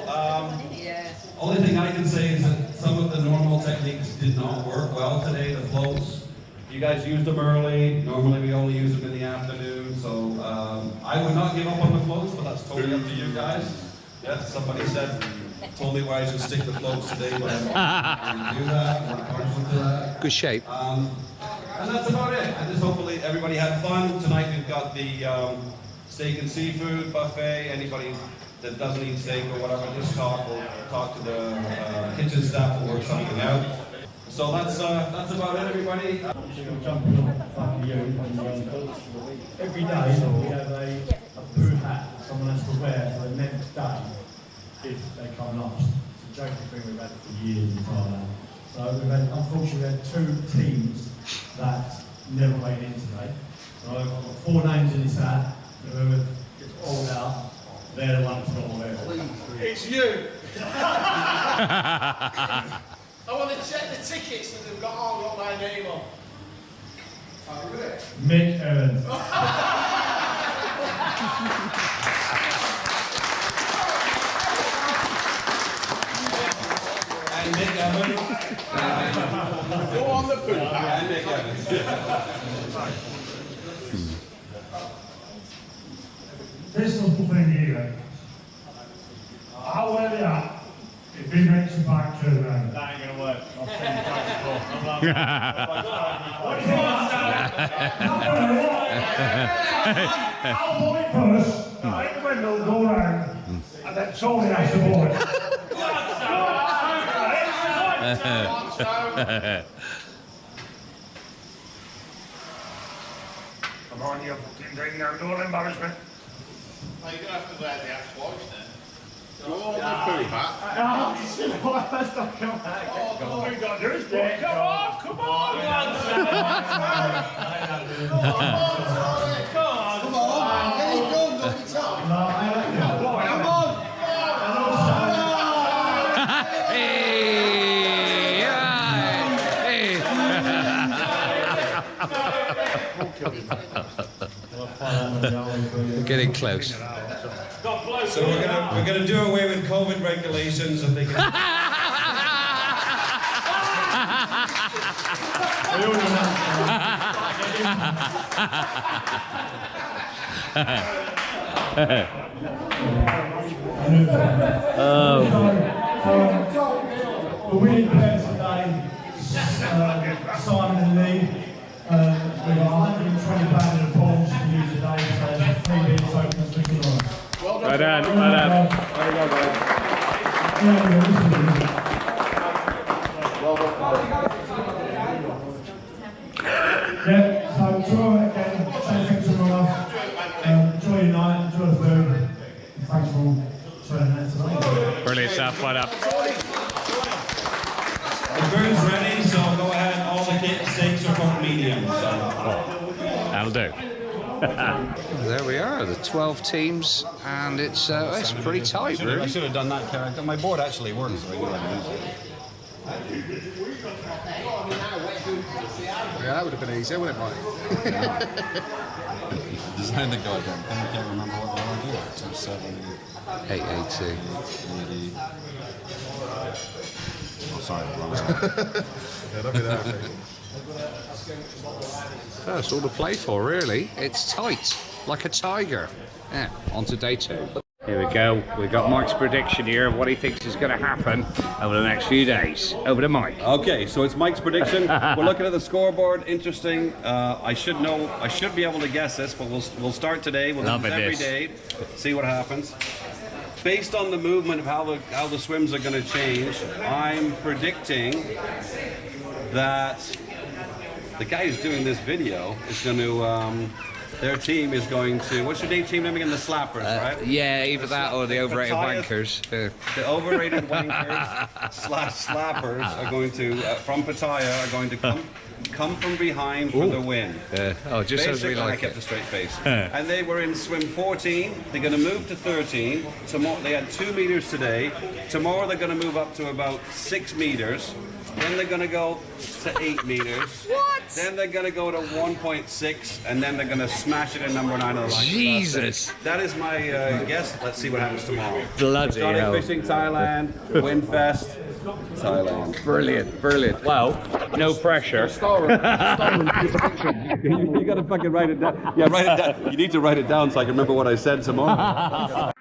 Only thing I can say is that some of the normal techniques did not work well today, the floats. You guys used them early. Normally we only use them in the afternoon, so I would not give up on the floats, but that's totally up to you guys. Yeah, somebody told me why I should stick the floats today, but I'm going to do that. I'm partial to that.
Good shape.
And that's about it. And just hopefully everybody had fun. Tonight we've got the steak and seafood buffet. Anybody that doesn't eat steak or whatever, just talk. We'll talk to the kitchen staff and work something out. So that's about it, everybody.
I'm just going to jump in on the fucking you. Every day we have a poo hat that someone has to wear for the next day if they come last. It's a joking thing we've had for years in Thailand. So unfortunately we had 2 teams that never made in today. So I've got 4 names in this hat. Whoever gets all out, they're the ones who's got to wear it.
It's you! I want to check the tickets that they've all got my name on.
Mick Evans.
And Nick Evans.
Go on the pool.
And Nick Evans.
This simple thing here, I'll wear the hat if he makes it back to the round. That ain't gonna work. I'll send you back before. What do you think? I'll pull it first, make the window go round, and then Tony has to pull it. Come on, you fucking thing, now, no embarrassment.
Well, you're going to have to wear the hat twice then. Go on the poo hat.
Let's not come back.
All we got to do is
Come on, come on, lads.
Come on, get it done, don't be tough. Come on.
We're getting close.
So we're gonna do away with COVID regulations and they can.
The winning pairs today, Simon and Lee. We've got 120 pounds in the pools to use today, so there's 3 beers open to the line.
Well done, well done.
Yeah, so tomorrow again, same thing tomorrow. Enjoy your night, enjoy the food. Thanks for turning that tonight.
Brilliant stuff, well done.
The food's ready, so go ahead. All the steaks are cooked medium. So.
That'll do. There we are, the 12 teams, and it's pretty tight,
I
really.
should have done that character. My board actually works. So
Yeah, that would have been easier, wouldn't it, Mike?
Design the goddamn thing. I can't remember what we were doing. 270.
880.
80. Oh, sorry, wrong.
Yeah, that'd be that.
That's all to play for, really. It's tight, like a tiger. Yeah, on to day 2. Here we go. We've got Mike's prediction here of what he thinks is going to happen over the next few days. Over to Mike.
Okay, so it's Mike's prediction. We're looking at the scoreboard. Interesting. I should be able to guess this, but we'll start today. We'll do this every day. See what happens. Based on the movement of how the swims are going to change, I'm predicting that the guy who's doing this video is going to. Their team is going to. What's your team name again? The Slappers, right?
Yeah, either that or the Overrated Wankers.
The Overrated Wankers / Slappers are going to, from Pattaya, are going to come from behind for the win.
Just as we like
I kept a straight face. And they were in swim 14. They're going to move to 13. Tomorrow they had 2 meters today. Tomorrow they're going to move up to about 6 meters. Then they're going to go to 8 meters. What? Then they're going to go to 1.6, and then they're going to smash it in number 9 of the line.
Jesus.
That is my guess. Let's see what happens tomorrow.
Bloody hell.
Fishing Thailand, Wynnfest Thailand.
Brilliant, brilliant. Well, no pressure.
You got to fucking write it down. Yeah, write it down. You need to write it down so I can remember what I said tomorrow.